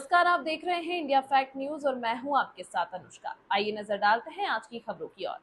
नमस्कार, आप देख रहे हैं इंडिया फैक्ट न्यूज और मैं हूं आपके साथ अनुष्का। आइए नजर डालते हैं आज की खबरों की ओर।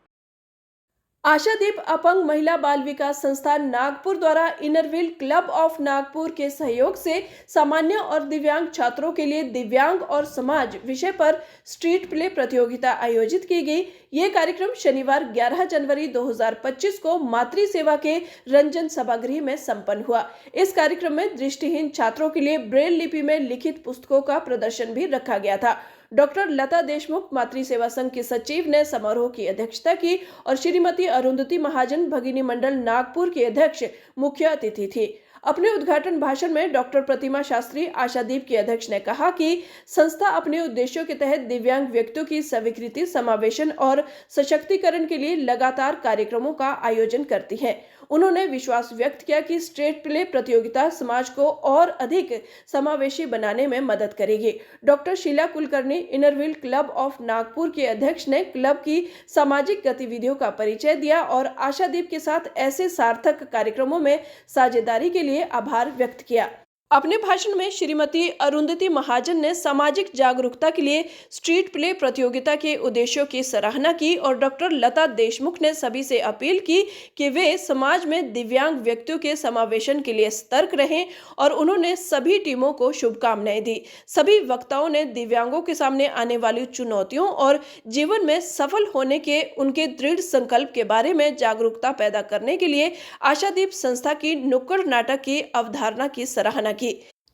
आशादीप अपंग महिला बाल विकास संस्थान नागपुर द्वारा इनरव्हील क्लब ऑफ नागपुर के सहयोग से सामान्य और दिव्यांग छात्रों के लिए दिव्यांग और समाज विषय पर स्ट्रीट प्ले प्रतियोगिता आयोजित की गई। ये कार्यक्रम शनिवार 11 जनवरी 2025 को मातृ सेवा के रंजन सभागृह में संपन्न हुआ। इस कार्यक्रम में दृष्टिहीन छात्रों के लिए ब्रेल लिपि में लिखित पुस्तकों का प्रदर्शन भी रखा गया था। डॉक्टर लता देशमुख मातृ सेवा संघ की सचिव ने समारोह की अध्यक्षता की और श्रीमती अरुंधति महाजन भगिनी मंडल नागपुर के अध्यक्ष मुख्य अतिथि थी। अपने उद्घाटन भाषण में डॉक्टर प्रतिमा शास्त्री आशादीप के अध्यक्ष ने कहा कि संस्था अपने उद्देश्यों के तहत दिव्यांग व्यक्तियों की स्वीकृति, समावेशन और सशक्तिकरण के लिए लगातार कार्यक्रमों का आयोजन करती है। उन्होंने विश्वास व्यक्त किया कि स्ट्रीट प्ले प्रतियोगिता समाज को और अधिक समावेशी बनाने में मदद करेगी। Doctor Sheela Kulkarni, Inner Wheel Club of Nagpur के अध्यक्ष, ने क्लब की सामाजिक गतिविधियों का परिचय दिया और आशादीप के साथ ऐसे सार्थक कार्यक्रमों में साझेदारी के लिए आभार व्यक्त किया। अपने भाषण में श्रीमती अरुंधति महाजन ने सामाजिक जागरूकता के लिए स्ट्रीट प्ले प्रतियोगिता के उद्देश्यों की सराहना की और डॉक्टर लता देशमुख ने सभी से अपील की कि वे समाज में दिव्यांग व्यक्तियों के समावेशन के लिए सतर्क रहें और उन्होंने सभी टीमों को शुभकामनाएं दी। सभी वक्ताओं ने दिव्यांगों के सामने आने वाली चुनौतियों और जीवन में सफल होने के उनके दृढ़ संकल्प के बारे में जागरूकता पैदा करने के लिए आशादीप संस्था की नुक्कड़ नाटक की अवधारणा की सराहना की।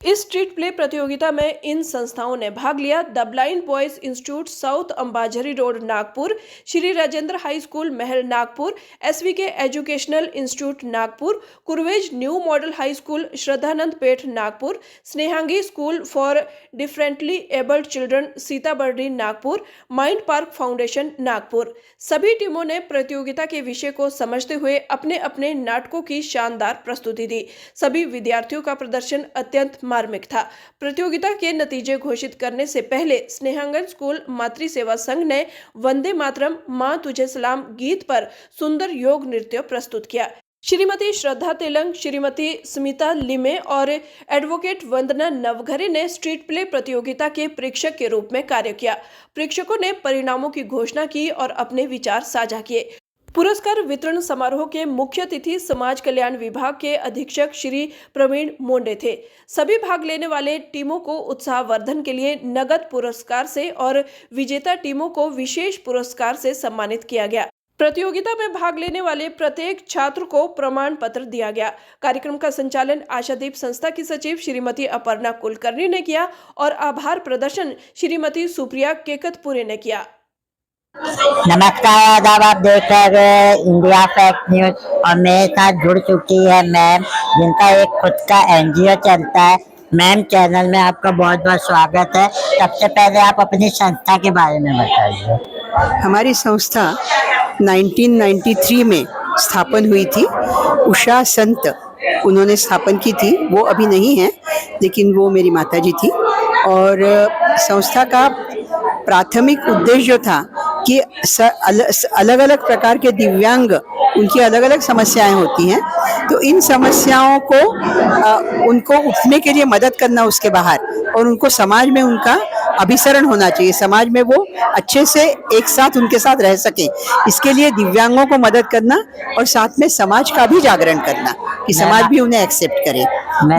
इस स्ट्रीट प्ले प्रतियोगिता में इन संस्थाओं ने भाग लिया: the blind boys institute south Ambazari road Nagpur, Shri Rajendra high school Mahal Nagpur, SVK educational institute Nagpur, Kurvey's new model high school Shraddhanand Peth Nagpur, Snehangi school for differently abled children Sitabuldi Nagpur, mind park foundation Nagpur. सभी टीमों ने प्रतियोगिता के विषय को समझते हुए अपने अपने नाटकों की शानदार प्रस्तुति दी। सभी विद्यार्थियों का प्रदर्शन अत्यंत मार्मिक था। प्रतियोगिता के नतीजे घोषित करने से पहले स्नेहांगन स्कूल मातृ सेवा संघ ने वंदे मातरम मां तुझे सलाम गीत पर सुंदर योग नृत्य प्रस्तुत किया। श्रीमती श्रद्धा तेलंग, श्रीमती स्मिता लिमे और एडवोकेट वंदना नवघरे ने स्ट्रीट प्ले प्रतियोगिता के प्रेक्षक के रूप में कार्य किया। प्रेक्षकों ने परिणामों की घोषणा की और अपने विचार साझा किए। पुरस्कार वितरण समारोह के मुख्य अतिथि समाज कल्याण विभाग के अधीक्षक श्री प्रवीण मोंडे थे। सभी भाग लेने वाले टीमों को उत्साहवर्धन के लिए नगद पुरस्कार से और विजेता टीमों को विशेष पुरस्कार से सम्मानित किया गया। प्रतियोगिता में भाग लेने वाले प्रत्येक छात्र को प्रमाण पत्र दिया गया। कार्यक्रम का संचालन आशादीप संस्था की सचिव श्रीमती अपर्णा कुलकर्णी ने किया और आभार प्रदर्शन श्रीमती सुप्रिया केकतपुरे ने किया। नमस्कार, आदाब। आप देख रहे हैं इंडिया फैक्ट न्यूज और मेरे साथ जुड़ चुकी है मैम, जिनका एक खुद का एनजीओ चलता है। मैम, चैनल में आपका बहुत बहुत स्वागत है। सबसे पहले आप अपनी संस्था के बारे में बताइए। हमारी संस्था 1993 में स्थापन हुई थी। उषा संत उन्होंने स्थापन की थी, वो अभी नहीं है, लेकिन वो मेरी माताजी थी। और संस्था का प्राथमिक उद्देश्य जो था कि अलग अलग प्रकार के दिव्यांग, उनकी अलग अलग समस्याएं होती हैं, तो इन समस्याओं को उनको उठने के लिए मदद करना उसके बाहर, और उनको समाज में उनका अभिसरण होना चाहिए, समाज में वो अच्छे से एक साथ उनके साथ रह सके। इसके लिए दिव्यांगों को मदद करना और साथ में समाज का भी जागरण करना कि समाज भी उन्हें एक्सेप्ट करे,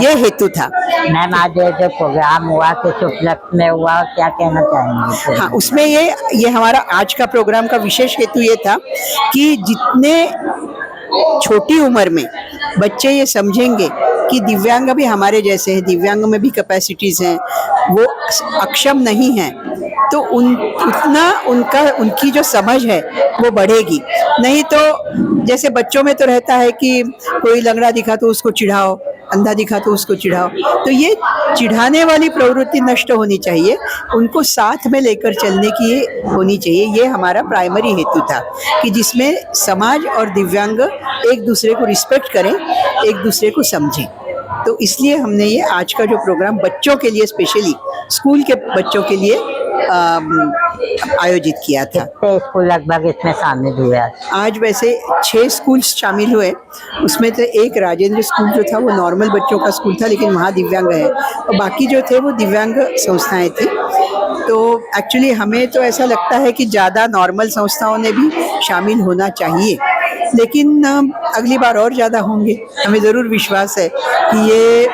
ये हेतु था। मैम, आज जो प्रोग्राम हुआ किस उपलक्ष्य में हुआ और क्या कहना चाहेंगे? हाँ, उसमें ये हमारा आज का प्रोग्राम का विशेष हेतु ये था कि जितने छोटी उम्र में बच्चे ये समझेंगे कि दिव्यांग भी हमारे जैसे हैं, दिव्यांग में भी कैपेसिटीज हैं, वो अक्षम नहीं हैं, तो उतना उनकी जो समझ है वो बढ़ेगी। नहीं तो जैसे बच्चों में तो रहता है कि कोई लंगड़ा दिखा तो उसको चिढ़ाओ, अंधा दिखा तो उसको चिढ़ाओ, तो ये चिढ़ाने वाली प्रवृत्ति नष्ट होनी चाहिए, उनको साथ में लेकर चलने की होनी चाहिए। ये हमारा प्राइमरी हेतु था कि जिसमें समाज और दिव्यांग एक दूसरे को रिस्पेक्ट करें, एक दूसरे को समझें। तो इसलिए हमने ये आज का जो प्रोग्राम बच्चों के लिए, स्पेशली स्कूल के बच्चों के लिए आयोजित किया था। कितने स्कूल लगभग इसमें शामिल हुए आज? आज वैसे 6 स्कूल शामिल हुए। उसमें से एक राजेंद्र स्कूल जो था वो नॉर्मल बच्चों का स्कूल था, लेकिन वहाँ दिव्यांग है, और बाकी जो थे वो दिव्यांग संस्थाएं थी। तो एक्चुअली हमें तो ऐसा लगता है कि ज़्यादा नॉर्मल संस्थाओं ने भी शामिल होना चाहिए, लेकिन अगली बार और ज़्यादा होंगे। हमें ज़रूर विश्वास है कि ये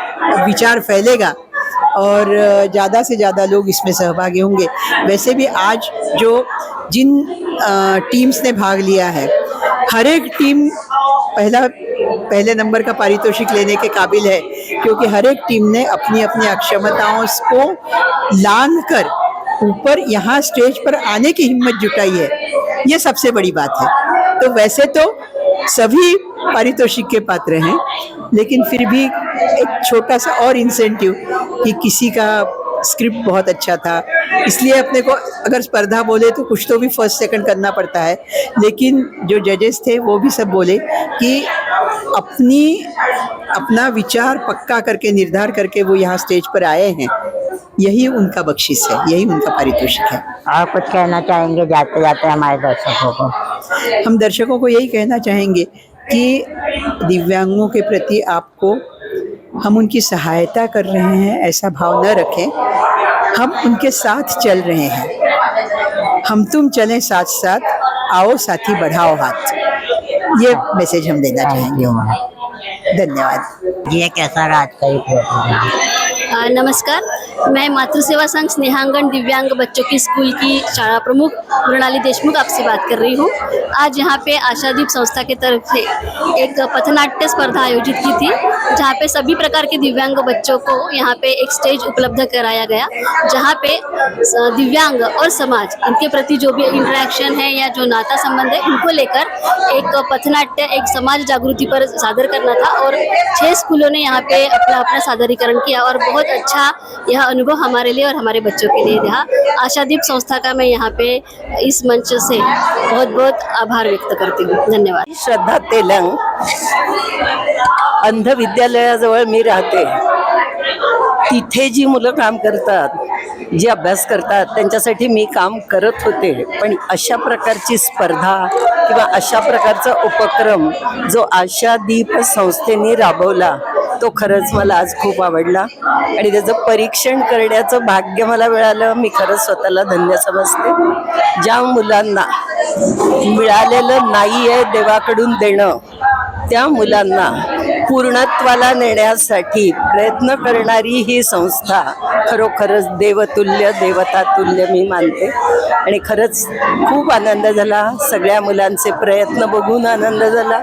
विचार फैलेगा और ज़्यादा से ज़्यादा लोग इसमें सहभागी होंगे। वैसे भी आज जो जिन टीम्स ने भाग लिया है, हर एक टीम पहले नंबर का पारितोषिक लेने के काबिल है, क्योंकि हर एक टीम ने अपनी अपनी अक्षमताओं को लान कर ऊपर यहाँ स्टेज पर आने की हिम्मत जुटाई है। ये सबसे बड़ी बात है। तो वैसे तो सभी पारितोषिक के पात्र हैं, लेकिन फिर भी एक छोटा सा और इंसेंटिव कि किसी का स्क्रिप्ट बहुत अच्छा था, इसलिए अपने को अगर स्पर्धा बोले तो कुछ तो भी फर्स्ट सेकंड करना पड़ता है। लेकिन जो जजेस थे वो भी सब बोले कि अपना विचार पक्का करके निर्धार करके वो यहाँ स्टेज पर आए हैं, यही उनका बख्शिश है, यही उनका पारितोषिक है। और कुछ कहना चाहेंगे जाते जाते हमारे दर्शकों को? हम दर्शकों को यही कहना चाहेंगे कि दिव्यांगों के प्रति आपको हम उनकी सहायता कर रहे हैं ऐसा भाव न रखें। हम उनके साथ चल रहे हैं, हम तुम चलें साथ साथ, आओ साथी बढ़ाओ हाथ। ये मैसेज हम देना चाहेंगे। धन्यवाद। ये कैसा रहा आज का ये प्रोग्राम? नमस्कार, मैं मातृसेवा संघ स्नेहांगन दिव्यांग बच्चों की स्कूल की शाला प्रमुख मृणाली देशमुख आपसे बात कर रही हूँ। आज यहाँ पे आशादीप संस्था की तरफ से एक पथनाट्य स्पर्धा आयोजित की थी, जहाँ पे सभी प्रकार के दिव्यांग बच्चों को यहाँ पे एक स्टेज उपलब्ध कराया गया, जहाँ पे दिव्यांग और समाज इनके प्रति जो भी इंटरेक्शन है या जो नाता संबंध है, उनको लेकर एक पथनाट्य, एक समाज जागृति पर सादर करना था। और 6 स्कूलों ने यहाँ पे अपना सादरीकरण किया और बहुत अच्छा यह अनुभव हमारे लिए और हमारे बच्चों के लिए रहा। आशादीप संस्था का मैं यहाँ पे इस मंच से बहुत बहुत आभार व्यक्त करती हूँ। धन्यवाद। श्रद्धा तेलंग, अंध विद्यालयाजवळ मी राहते। तिथे जी मुलं काम करतात, जे अभ्यास करतात, त्यांच्यासाठी मी काम करत होते। पण अशा प्रकारची स्पर्धा किंवा अशा प्रकारचा उपक्रम जो आशादीप संस्थेने राबवला, तो खरंच मला आज खूप आवडला आणि त्याचं परीक्षण करण्याचं भाग्य मला मिळालं। मी खरंच स्वतःला धन्य समजते। ज्या मुलांना मिळालेलं नाहीये देवाकडून देणं, त्या मुलांना पूर्णत्वाला नेण्यासाठी प्रयत्न करणारी ही संस्था खरोखरच देवतुल्य, देवतातुल्य मी मानते। आणि खरंच खूप आनंद झाला, सगळ्या मुलांचे प्रयत्न बघून आनंद झाला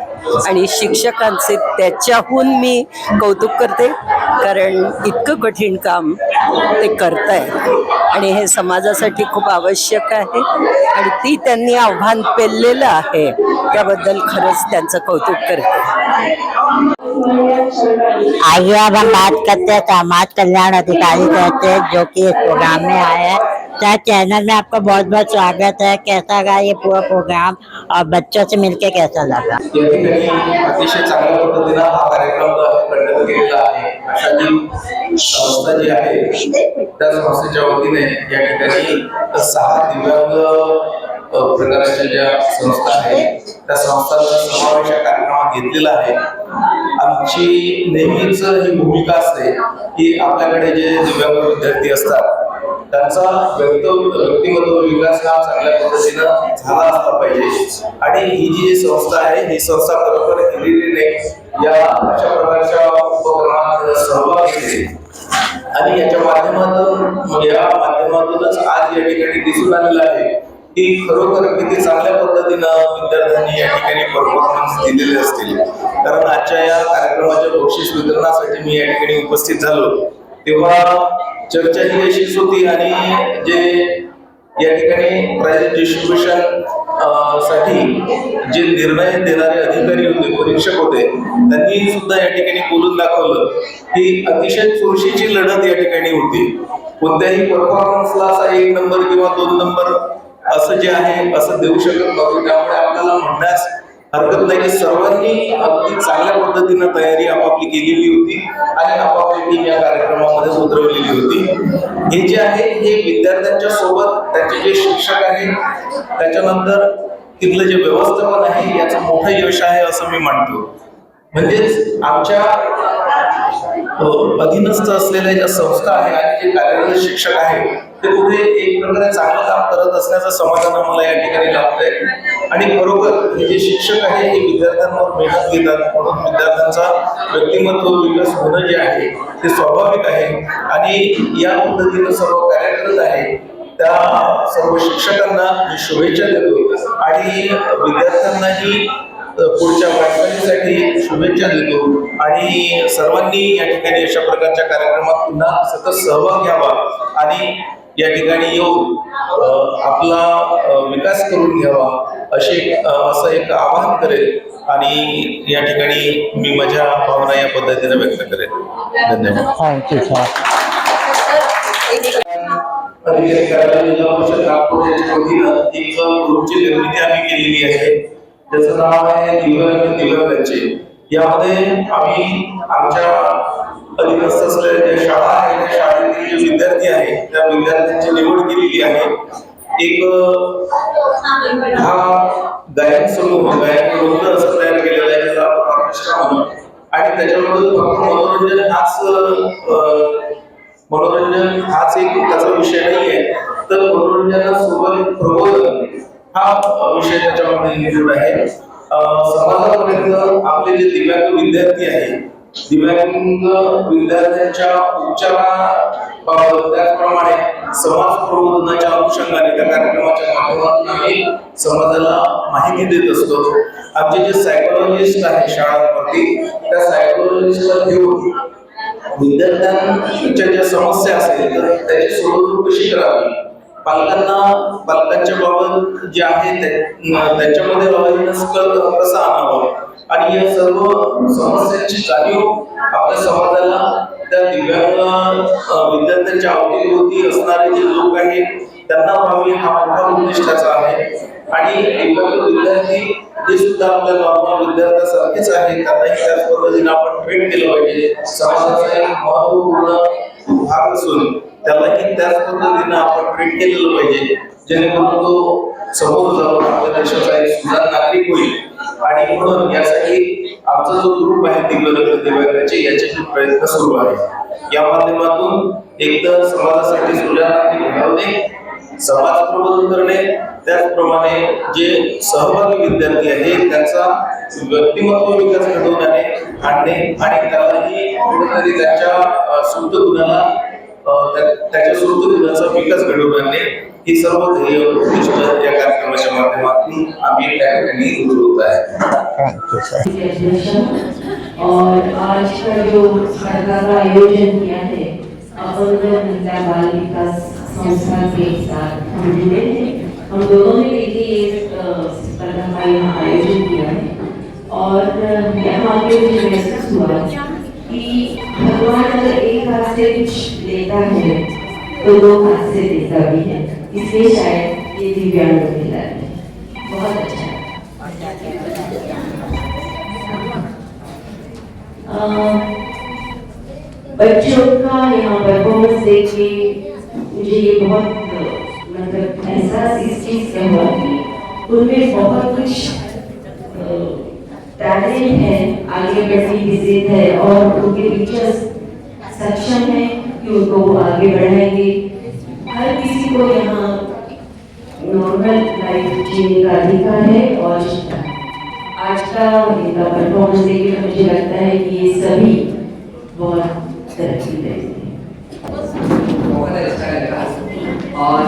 आणि शिक्षकांचे त्याच्याहून मी कौतुक करते, कारण इतकं कठीण काम ते करतायत आणि हे समाजासाठी खूप आवश्यक आहे आणि ती त्यांनी आव्हान पेललेलं आहे, त्याबद्दल खरंच त्यांचं कौतुक करते। आइए अब हम बात करते हैं समाज कल्याण अधिकारी कहते हैं जो कि इस प्रोग्राम में आए हैं। सर, चैनल में आपका बहुत बहुत स्वागत है। कैसा रहा ये पूरा प्रोग्राम और बच्चों से मिलके कैसा लगा? अतिशय चांगल्या पद्धतीने हा कार्यक्रम कंडक्ट केलेला आहे। आशादीप संस्था जी आहे त्या संस्थेच्या वतीने या ठिकाणी 6 दिव्यांग प्रकारच्या ज्या संस्था आहेत त्या संस्थांचा समावेश या कार्यक्रमात घेतलेला आहे। आमची नेहमीच ही भूमिका असते की आपल्याकडे जे दिव्यांग विद्यार्थी असतात त्यांचा व्यक्तिमत्व विकास हा चांगल्या पद्धतीने झाला असला पाहिजे आणि ही जी संस्था आहे ही संस्था खरोखर हिरिरीने या अशा प्रकारच्या उपक्रमात सहभाग घेते आणि याच्या माध्यमातूनच आज या ठिकाणी दिसून आलेलं आहे की खरोखर किती चांगल्या पद्धतीनं विद्यार्थ्यांनी या ठिकाणी परफॉर्मन्स दिलेले असतील। कारण आजच्या या कार्यक्रमाच्या बक्षीस वितरणासाठी मी या ठिकाणी उपस्थित झालो तेव्हा चर्चा ही अशीच होती आणि जे या ठिकाणी प्राइज डिस्ट्रीब्युशन साठी जे निर्णय देणारे अधिकारी होते, परीक्षक होते, त्यांनी सुद्धा या ठिकाणी बोलून दाखवलं की अतिशय चुरशीची लढत या ठिकाणी होती। कोणत्याही परफॉर्मन्सला असा 1 नंबर किंवा 2 नंबर असं जे आहे असं देऊ शकत नव्हतं। त्यामुळे आपल्याला म्हणण्यास हरकत नाही की सर्वांनी अगदी चांगल्या पद्धतीने तयारी आपापली केलेली होती आणि आपापली टीम या कार्यक्रमामध्ये उतरवलेली होती। हे जे आहे हे विद्यार्थ्यांच्या सोबत त्यांचे जे शिक्षक आहेत, त्याच्यानंतर तिथलं जे व्यवस्थापन आहे याचं मोठं यश आहे असं मी मानतो. म्हणजेच आमच्या अधीनस्थ असलेल्या ज्या संस्था आहे आणि जे कार्यरत शिक्षक आहेत ते कुठे एक प्रकारे चांगलं काम करत असण्याचं समाधान आम्हाला या ठिकाणी लाभतंय. आणि बरोबर हे जे शिक्षक आहे हे विद्यार्थ्यांवर मेहनत घेतात, म्हणून विद्यार्थ्यांचा व्यक्तिमत्व विकास होणं जे आहे ते स्वाभाविक आहे. आणि या पद्धतीनं सर्व कार्य करत आहे त्या सर्व शिक्षकांना मी शुभेच्छा देतो आणि विद्यार्थ्यांनाही पुढच्या वाटचालीसाठी शुभेच्छा देतो. आणि सर्वांनी या ठिकाणी अशा प्रकारच्या कार्यक्रमात पुन्हा सतत सहभाग घ्यावा आणि या ठिकाणी येऊन आपला विकास करून घ्यावा असं एक आवाहन करेल. आणि या ठिकाणी मी माझ्या भावना या पद्धतीने व्यक्त करेन. धन्यवाद. Thank you sir. अधिकारी कार्यालय जिल्हा परिषद नागपूर यांच्या वतीनं एक ग्रुपची निर्मिती आम्ही केलेली आहे. त्याचं नाव आहे दिव्यांगांचे. यामध्ये आम्ही आमच्या अधीनस्थ असलेल्या ज्या शाळा आहेत त्या शाळेतील जे विद्यार्थी आहेत त्या विद्यार्थ्यांची निवड केलेली आहे. एक हा गायक समूह गायक वृंद असं तयार केलेला आहे ज्याला आपण ऑर्केस्ट्रा म्हणू. आणि त्याच्यामध्ये फक्त मनोरंजन हाच एक त्याचा विषय नाहीये, तर मनोरंजनासोबत प्रबोधन हा विषय त्याच्यामध्ये इन्क्लूड आहे. समाजापर्यंत आपले जे दिव्यांग विद्यार्थी आहेत, दिव्यांग विद्यार्थ्यांच्या उपचाराबाबत त्याचप्रमाणे समाज प्रबोधनाच्या अनुषंगाने त्या कार्यक्रमाच्या माध्यमातून आम्ही समाजाला माहिती देत असतो. आमचे जे सायकोलॉजिस्ट आहेत शाळांवरती त्या सायकोलॉजिस्टला घेऊन विद्यार्थ्यांच्या ज्या समस्या असेल तर त्याची सोडवणूक कशी करावी, पालकांच्या बाबत जे आहे त्यांच्यामध्ये अवेअरनेस कसा आणावं आणि या सर्व समस्यांची जाणीव आपल्या समाजाला त्या दिव्यांग विद्यार्थ्यांच्या अवतीभोवती असणारे जे लोक आहेत त्यांना व्हावी हा मोठा उद्दिष्टाचा आहे. आणि दिव्यांग विद्यार्थी हे सुद्धा आपल्या नॉर्मल विद्यार्थ्यांसारखेच आहे, त्यांनाही त्याच पद्धतीने आपण ट्रीट केलं पाहिजे. समाजाचा एक महत्वपूर्ण भाग असून त्यालाही त्याच पद्धतीने आपण ट्रीट केलेलं पाहिजे, जेणेकरून तो समोर जाऊन आपल्या देशाचा एक सुजाण नागरिक होईल. आणि म्हणून यासाठी आमचा जो ग्रुप आहे दिव्यांगांचे याचे प्रयत्न सुरू आहे. या माध्यमातून एकतर समाजासाठी सुजाण नागरिक घडवणे, समाज प्रबोधन करणे, त्याचप्रमाणे जे सहभागी विद्यार्थी आहेत त्यांचा व्यक्तिमत्व विकास घडवून आणणे आणि त्यालाही कुठेतरी त्याच्या सुप्त गुणाला त्याच्या सुप्त गुणाचा विकास घडवून आणणे ही सर्व ध्येय उद्दिष्ट या कार्यक्रमाच्या माध्यमातून आम्ही त्या ठिकाणी उतरवत आहे. और आज का जो स्पर्धा का आयोजन किया है अपंग महिला बाल विकास संस्था के साथ हम जुड़े हैं. हम दोनों ने मिलकर ये स्पर्धा का यहाँ आयोजन किया है. और यहाँ पे मुझे महसूस हुआ कि भगवान अगर एक हाथ से कुछ लेता है तो दो हाथ से देता भी है. इसलिए शायद ये दिव्यांग महिला है. बहुत अच्छा है. बच्चों का यहाँ परफॉर्मेंस देख के मुझे ये बहुत मतलब एहसास इस चीज का हुआ कि उनमें बहुत कुछ टैलेंट है, आगे बढ़ने की जिद है और उनके टीचर्स सक्षम है कि उनको वो आगे बढ़ाएंगे. हर किसी को यहाँ नॉर्मल लाइफ जीने का अधिकार है. और आज का इनका परफॉर्मेंस देखकर मुझे लगता है कि ये सभी बहुत तरक्की करेंगे. बहुत अच्छा लगा. और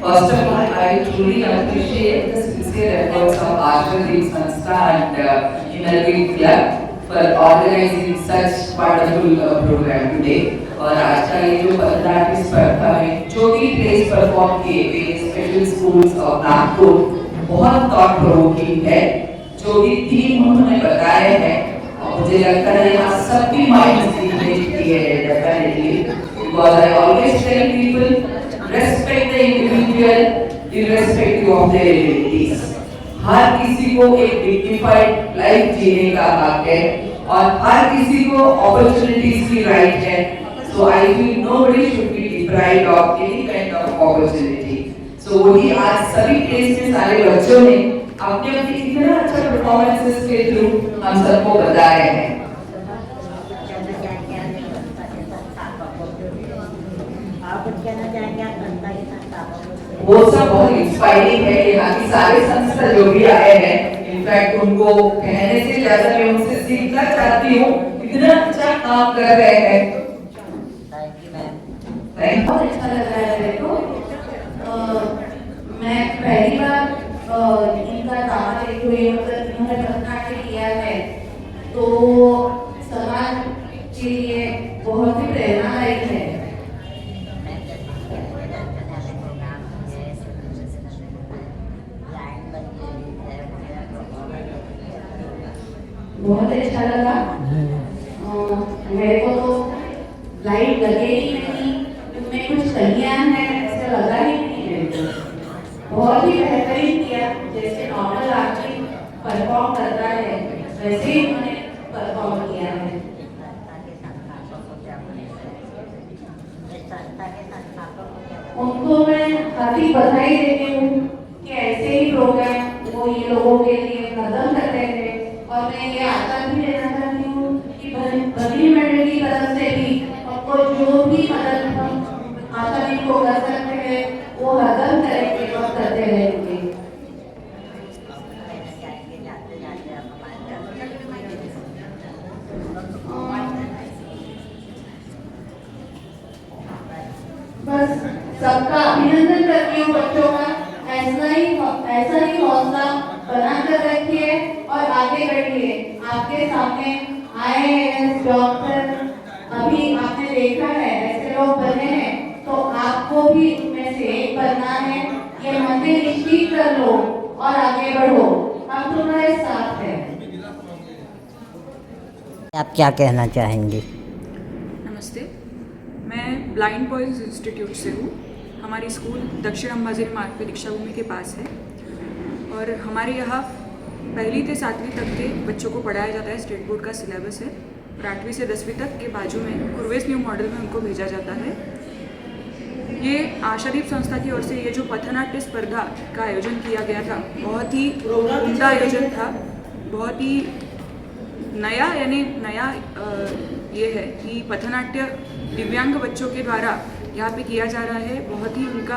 first of all, I truly appreciate the sincere efforts of Ashadip Sanstha and Innerville Club for organizing such wonderful program today. और आज का ये जो 15 की स्पर्धा में जो भी प्लेस परफॉर्म किए गए स्पेशल स्कूल्स ऑफ नागपुर बहुत थॉट प्रोवोकिंग है. जो भी थीम उन्होंने बताया है मुझे लगता है यहाँ सबकी माइंड स्टिमुलेट किए हैं definitely. Because I always tell people respect the individual irrespective of their abilities. हर किसी को एक डिग्निफाइड लाइफ जीने का हक है और हर किसी को अपॉर्चुनिटीज की राइट है. So I feel nobody should be deprived of any kind of opportunity. So वही आज सभी प्लेस में सारे बच्चों ने अपने अपने इतना अच्छा परफॉर्मेंसेस के थ्रू हम सबको बताए हैं। वो सब बहुत इंस्पायरिंग है। यहाँ की सारे संस्था जो भी आए हैं, इनफैक्ट उनको कहने से ज्यादा मैं उनसे सीखना चाहती हूँ, इतना अच्छा काम कर रहे हैं। बहुत अच्छा लग रहा है मेरे को। मैं पहली बार इनका ड्रामा देखी हुई, मतलब इन्होंने भरतनाट्यम किया है, तो समाज के लिए बहुत ही प्रेरणादायक है। बहुत अच्छा लगा। मेरे को तो लाइट लगे ही नहीं, उसमें कुछ कमियां हैं ऐसा लगा ही नहीं मेरे को। बहुत ही बेहतरीन किया, जैसे नॉर्मल आदमी परफॉर्म करता है वैसे ही उन्होंने परफॉर्म किया है। उनको मैं काफी बधाई देती हूँ कि ऐसे ही प्रोग्राम वो ये लोगों के लिए खत्म करते हैं। और मैं ये आशा भी देना चाहती हूँ कि बनी मंडल की तरफ से भी आपको जो भी मदद हम आशा भी को कर सकते हैं वो हरदम करेंगे और करते रहेंगे। बस सबका अभिनंदन करती हूँ बच्चों का। ऐसा ही हौसला बनाकर रखिए और आगे बढ़िए। आपके सामने IAS डॉक्टर अभी आपने देखा है, ऐसे लोग बने हैं, तो आपको भी उनमें से एक बनना है। ये मंदिर निश्चित कर लो और आगे बढ़ो, हम तुम्हारे साथ हैं। आप क्या कहना चाहेंगी? नमस्ते, मैं ब्लाइंड बॉयज़ इंस्टीट्यूट से हूँ। हमारी स्कूल दक्षिण अंबाझरी मार्ग पे दीक्षा भूमि के पास है और हमारे यहाँ 1ली से 7वीं तक के बच्चों को पढ़ाया जाता है। स्टेट बोर्ड का सिलेबस है और 8वीं से 10वीं तक के बाजू में कुर्वेस न्यू मॉडल में उनको भेजा जाता है। ये आशादीप संस्था की ओर से ये जो पथनाट्य स्पर्धा का आयोजन किया गया था, बहुत ही उम्दा आयोजन था। बहुत ही नया ये है कि पथनाट्य दिव्यांग बच्चों के द्वारा यहाँ पे किया जा रहा है। बहुत ही उनका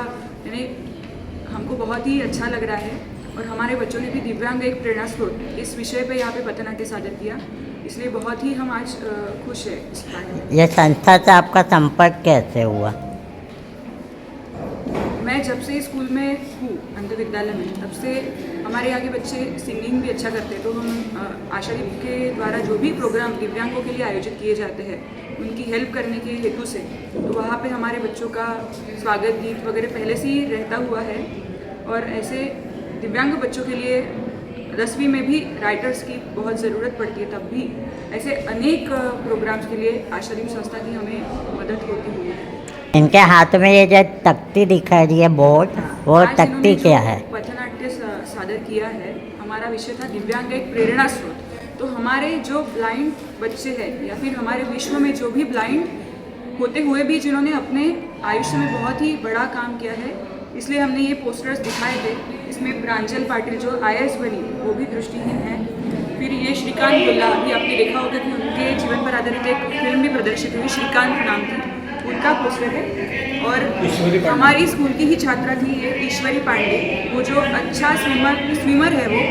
हमको बहुत ही अच्छा लग रहा है और हमारे बच्चों ने भी दिव्यांग एक प्रेरणा स्रोत इस विषय पे यहाँ पे पथनाट्य सादर किया, इसलिए बहुत ही हम आज खुश है इस कार्य में। ये संस्था से आपका संपर्क कैसे हुआ? मैं जब से स्कूल में हूँ अंध विद्यालय में, तब से हमारे यहाँ के बच्चे सिंगिंग भी अच्छा करते हैं, तो हम आशादीप के द्वारा जो भी प्रोग्राम दिव्यांगों के लिए आयोजित किए जाते हैं उनकी हेल्प करने के हेतु से, तो वहाँ पे हमारे बच्चों का स्वागत गीत वगैरह पहले से ही रहता हुआ है। और ऐसे दिव्यांग बच्चों के लिए 10वीं में भी राइटर्स की बहुत ज़रूरत पड़ती है, तब भी ऐसे अनेक प्रोग्राम्स के लिए आशादीप संस्था की हमें मदद होती हुई है। इनके हाथ में ये जो तख्ती दिखाई रही है बोर्ड, वो तख्ती क्या है? पथनाट्य सादर किया है। हमारा विषय था दिव्यांग एक प्रेरणा स्रोत। तो हमारे जो ब्लाइंड बच्चे हैं या फिर हमारे विश्व में जो भी ब्लाइंड होते हुए भी जिन्होंने अपने आयुष्य में बहुत ही बड़ा काम किया है, इसलिए हमने ये पोस्टर्स दिखाए थे। इसमें प्रांजल पाटिल जो IAS बनी वो भी दृष्टिहीन है। फिर ये श्रीकांत गुल्ला, अभी आपने देखा होगा कि उनके जीवन पर आधारित एक फिल्म भी प्रदर्शित हुई, श्रीकांत नाम की, उनका पोस्टर है। और हमारी स्कूल की ही छात्रा थी ये ईश्वरी पांडे, वो जो अच्छा स्विमर है, वो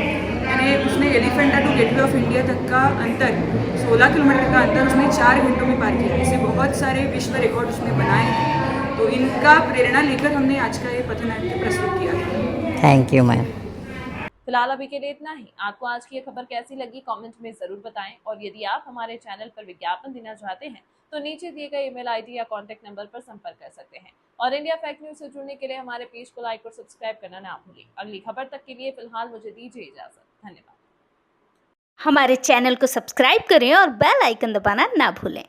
यानी उसने Elephanta to Gateway of India तक का अंतर 16 किलोमीटर का अंतर उसने 4 घंटों में पार किया। ऐसे बहुत सारे विश्व रिकॉर्ड उसने बनाए हैं। तो इनका प्रेरणा लेकर हमने आज का ये पथनाट्य प्रस्तुत किया था। Thank you ma'am. फिलहाल अभी के लिए इतना ही। आपको आज की ये खबर कैसी लगी कमेंट में जरूर बताएं और यदि आप हमारे चैनल पर विज्ञापन देना चाहते हैं तो नीचे दिए गए ईमेल आईडी या कॉन्टैक्ट नंबर पर संपर्क कर सकते हैं। और इंडिया फैक्ट न्यूज से जुड़ने के लिए हमारे पेज को लाइक और सब्सक्राइब करना ना भूलें। अगली खबर तक के लिए फिलहाल मुझे दीजिए इजाजत। धन्यवाद। हमारे चैनल को सब्सक्राइब करें और बेल आइकन दबाना ना भूलें।